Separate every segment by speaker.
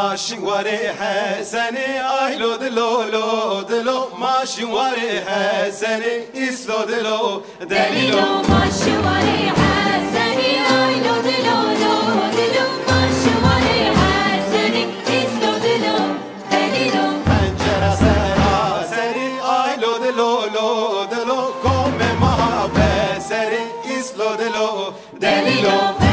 Speaker 1: ماشواره حسنی آیلو دلو دلو ماشواره حسنی ایسلو دلو دلیلو
Speaker 2: ماشواره حسنی آیلو دلو دلو ماشواره حسنی ایسلو دلو دلیلو
Speaker 1: پنجره سراسری آیلو دلو دلو کم محبه سری ایسلو دلو دلیلو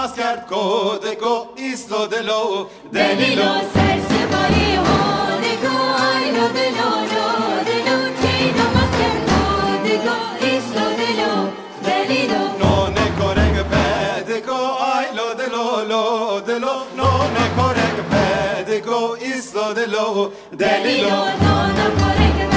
Speaker 1: Mascard código islo de lo
Speaker 2: delilo serse barionico ailo de lo que no mascard código islo de lo delilo
Speaker 1: non è correg pedico ailo de lo non è correg pedico islo de lo delilo
Speaker 2: no correg